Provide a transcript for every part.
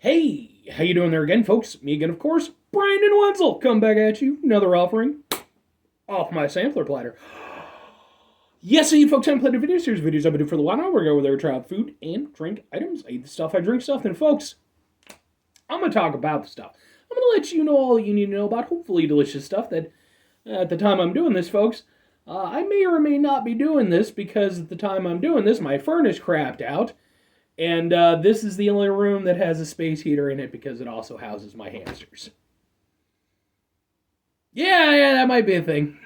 Hey, how you doing there again, folks? Me again, of course, Brandon Wenzel. Come back at you, another offering off my sampler platter. Yes, you folks, I'm playing a video series videos I've been doing for a while now. We're going over there try out food and drink items. I eat the stuff, I drink stuff. Then, folks, I'm going to talk about the stuff. I'm going to let you know all you need to know about hopefully delicious stuff that at the time I'm doing this, folks, I may or may not be doing this because at the time I'm doing this, my furnace crapped out. And this is the only room that has a space heater in it because it also houses my hamsters. Yeah, that might be a thing.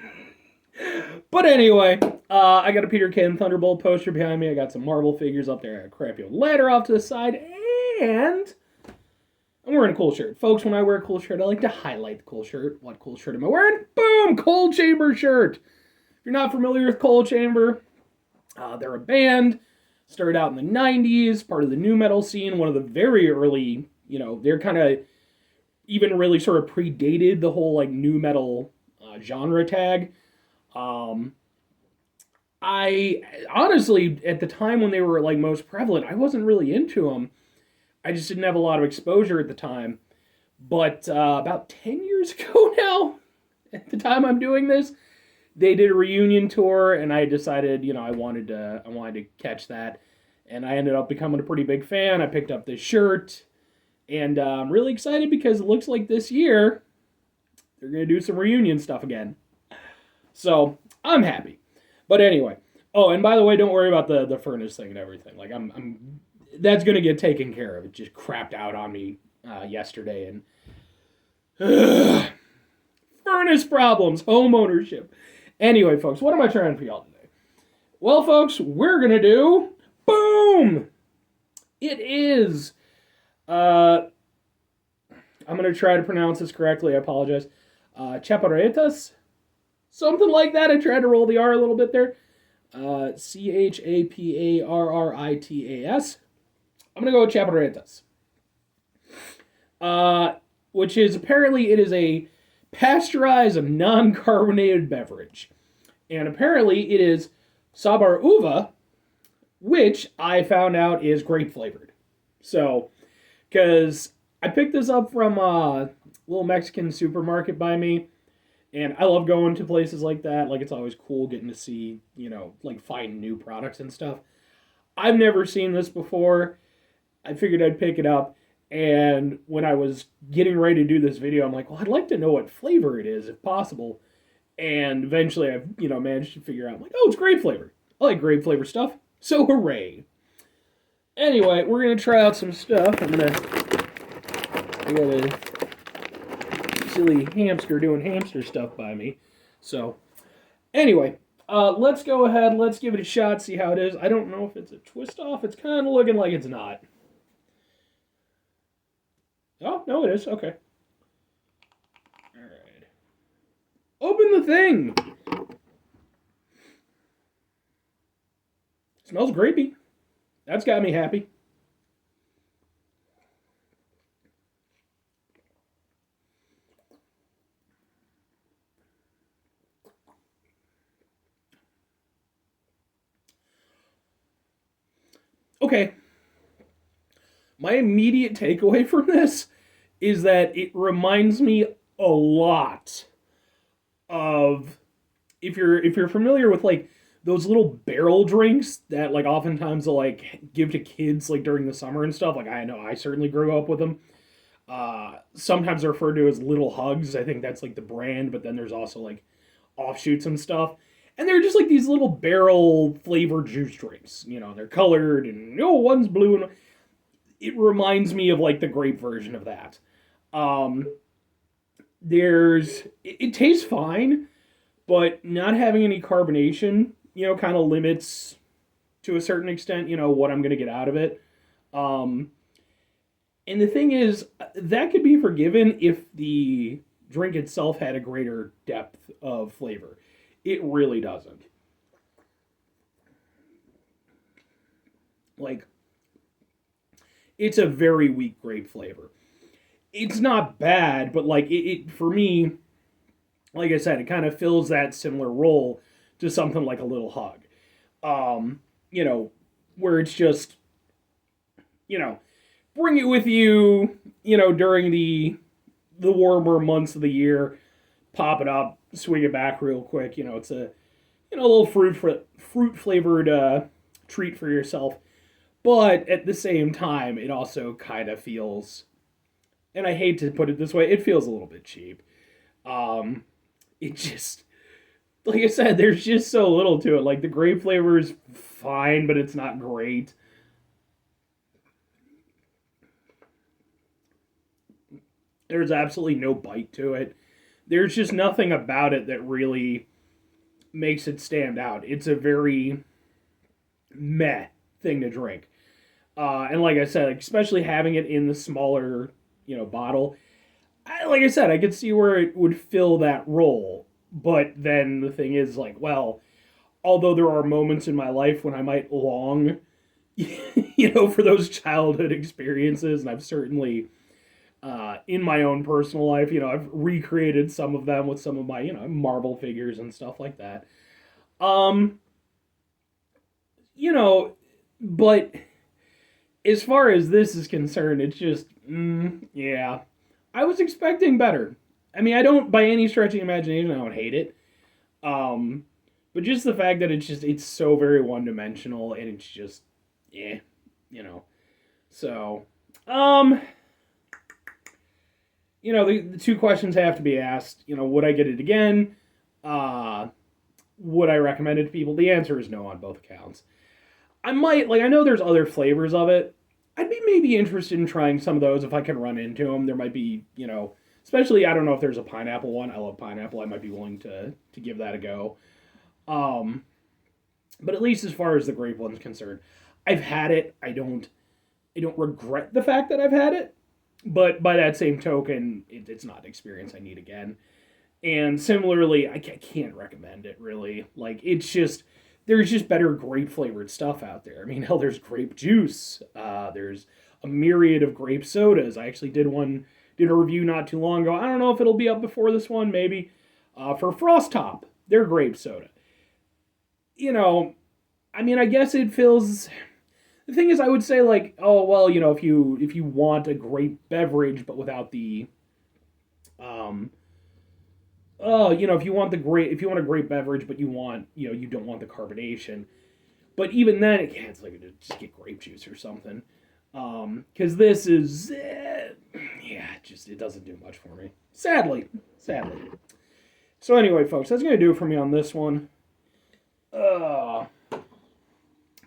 But anyway, I got a Peter Ken Thunderbolt poster behind me. I got some Marvel figures up there. I got a crappy old ladder off to the side. And I'm wearing a cool shirt. Folks, when I wear a cool shirt, I like to highlight the cool shirt. What cool shirt am I wearing? Boom! Cold Chamber shirt. If you're not familiar with Cold Chamber, they're a band. Started out in the 90s, part of the nu metal scene, one of the very early, they're kind of even really sort of predated the whole like nu metal genre tag. I honestly, at the time when they were like most prevalent, I wasn't really into them. I just didn't have a lot of exposure at the time. But about 10 years ago now, at the time I'm doing this, they did a reunion tour, and I decided, I wanted to catch that, and I ended up becoming a pretty big fan. I picked up this shirt, and I'm really excited because it looks like this year they're gonna do some reunion stuff again. So I'm happy. But anyway, oh, and by the way, don't worry about the furnace thing and everything. Like I'm that's gonna get taken care of. It just crapped out on me yesterday, and furnace problems, home ownership. Anyway, folks, what am I trying for y'all today? Well, folks, we're going to do, boom! It is, I'm going to try to pronounce this correctly, I apologize, Chaparritas? Something like that, I tried to roll the R a little bit there. Chaparritas. I'm going to go with Chaparritas. Which is, apparently, it is a pasteurized non-carbonated beverage. And apparently it is Sabor uva, which I found out is grape flavored. So, because I picked this up from a little Mexican supermarket by me, and I love going to places like that. Like, it's always cool getting to see, like find new products and stuff. I've never seen this before. I figured I'd pick it up. And when I was getting ready to do this video, I'm like, well, I'd like to know what flavor it is, if possible. And eventually I've, managed to figure out, I'm like, oh, it's grape flavor. I like grape flavor stuff. So hooray. Anyway, we're going to try out some stuff. I got a silly hamster doing hamster stuff by me. So, anyway, let's go ahead. Let's give it a shot, see how it is. I don't know if it's a twist off. It's kind of looking like it's not. Oh, no, it is. Okay. Alright. Open the thing! Smells grapey. That's got me happy. Okay. My immediate takeaway from this is that it reminds me a lot of if you're familiar with like those little barrel drinks that like oftentimes they'll like give to kids like during the summer and stuff. Like I know I certainly grew up with them. Sometimes they're referred to as little hugs. I think that's like the brand, but then there's also like offshoots and stuff. And they're just like these little barrel flavored juice drinks. They're colored and one's blue and it reminds me of like the grape version of that. It tastes fine, but not having any carbonation, kind of limits to a certain extent, what I'm going to get out of it. And the thing is, that could be forgiven if the drink itself had a greater depth of flavor. It really doesn't. Like, it's a very weak grape flavor. It's not bad, but like it for me, like I said, it kind of fills that similar role to something like a little hug. Um, you know, where it's just, you know, bring it with you, during the warmer months of the year. Pop it up, swing it back real quick. It's a little fruit flavored treat for yourself. But at the same time, it also kind of feels, and I hate to put it this way, it feels a little bit cheap. It just, like I said, there's just so little to it. Like the grape flavor is fine, but it's not great. There's absolutely no bite to it. There's just nothing about it that really makes it stand out. It's a very meh thing to drink. And like I said, especially having it in the smaller, bottle, like I said, I could see where it would fill that role. But then the thing is, like, well, although there are moments in my life when I might long, for those childhood experiences, and I've certainly, in my own personal life, I've recreated some of them with some of my, Marvel figures and stuff like that. Um, but as far as this is concerned, it's just, yeah. I was expecting better. I mean, I don't, by any stretch of the imagination, I don't hate it. Um, but just the fact that it's so very one dimensional and it's just, yeah, you know. So, um, the two questions have to be asked. Would I get it again? Uh, would I recommend it to people? The answer is no on both accounts. I might, I know there's other flavors of it. I'd be maybe interested in trying some of those if I can run into them. There might be, especially, I don't know if there's a pineapple one. I love pineapple. I might be willing to give that a go. Um, but at least as far as the grape one's concerned, I've had it. I don't regret the fact that I've had it. But by that same token, it's not an experience I need again. And similarly, I can't recommend it really. It's just, there's just better grape flavored stuff out there. I mean, hell, there's grape juice. There's a myriad of grape sodas. I actually did a review not too long ago. I don't know if it'll be up before this one, maybe. For Frost Top, their grape soda. I mean, I guess it feels. The thing is, I would say oh well, if you want a grape beverage, but without the, um, if you want a grape beverage, but you don't want the carbonation. But even then, it's like just get grape juice or something. Because this is, it doesn't do much for me. Sadly. So anyway, folks, that's gonna do it for me on this one. Uh,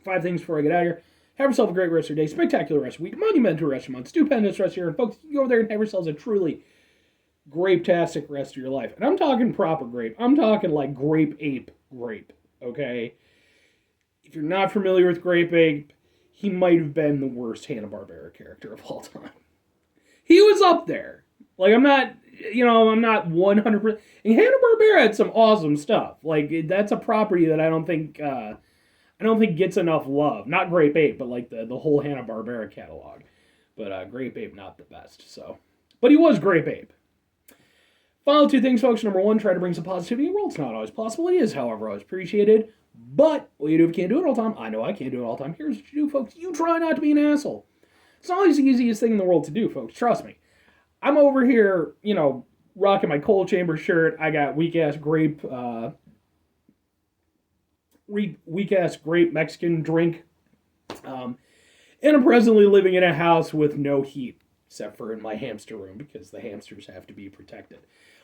5 things before I get out of here. Have yourself a great rest of your day, spectacular rest of your week, monumental rest of your month, stupendous rest of your year, and folks, you go over there and have yourselves a truly grape-tastic rest of your life. And I'm talking proper grape. I'm talking like Grape Ape grape, okay? If you're not familiar with Grape Ape, he might have been the worst Hanna-Barbera character of all time. He was up there. I'm not 100%. And Hanna-Barbera had some awesome stuff. That's a property that I don't think gets enough love. Not Grape Ape, but the whole Hanna-Barbera catalog. But Grape Ape, not the best. So, but he was Grape Ape. Final 2 things, folks. Number 1, try to bring some positivity in the world. It's not always possible. It is, however, always appreciated. But what you do if you can't do it all the time, I know I can't do it all the time. Here's what you do, folks. You try not to be an asshole. It's not always the easiest thing in the world to do, folks. Trust me. I'm over here, rocking my cold chamber shirt. I got weak-ass grape Mexican drink. And I'm presently living in a house with no heat, except for in my hamster room, because the hamsters have to be protected.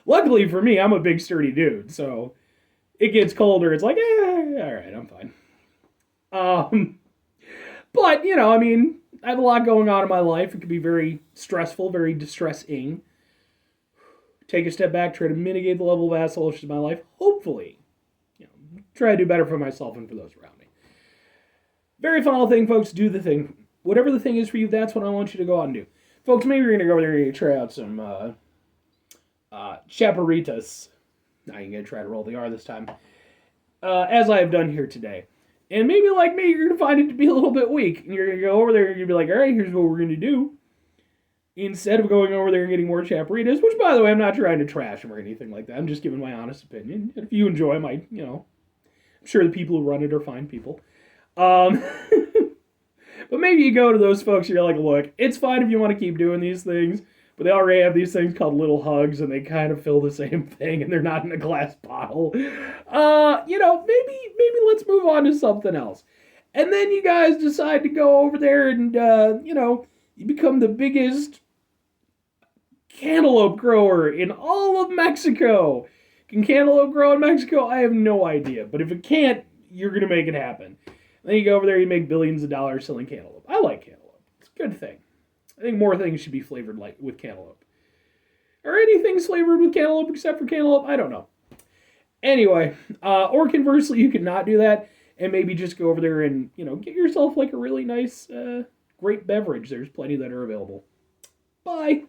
Luckily for me, I'm a big sturdy dude, so it gets colder. It's like, all right, I'm fine. But, I mean, I have a lot going on in my life. It can be very stressful, very distressing. Take a step back, try to mitigate the level of assholishness in my life. Hopefully, try to do better for myself and for those around me. Very final thing, folks, do the thing. Whatever the thing is for you, that's what I want you to go out and do. Folks, maybe you're going to go over there and try out some Chaparritas. Now you're going to try to roll the R this time. As I have done here today. And maybe like me, you're going to find it to be a little bit weak. And you're going to go over there and you're going to be like, all right, here's what we're going to do. Instead of going over there and getting more Chaparritas, which, by the way, I'm not trying to trash them or anything like that. I'm just giving my honest opinion. If you enjoy my, I'm sure the people who run it are fine people. But maybe you go to those folks, you're like, look, it's fine if you want to keep doing these things, but they already have these things called little hugs, and they kind of fill the same thing, and they're not in a glass bottle. Maybe let's move on to something else. And then you guys decide to go over there and, you become the biggest cantaloupe grower in all of Mexico. Can cantaloupe grow in Mexico? I have no idea. But if it can't, you're going to make it happen. And then you go over there, you make billions of dollars selling cantaloupe. I like cantaloupe. It's a good thing. I think more things should be flavored like with cantaloupe. Or anything's flavored with cantaloupe except for cantaloupe? I don't know. Anyway, or conversely, you could not do that and maybe just go over there and, get yourself like a really nice grape beverage. There's plenty that are available. Bye.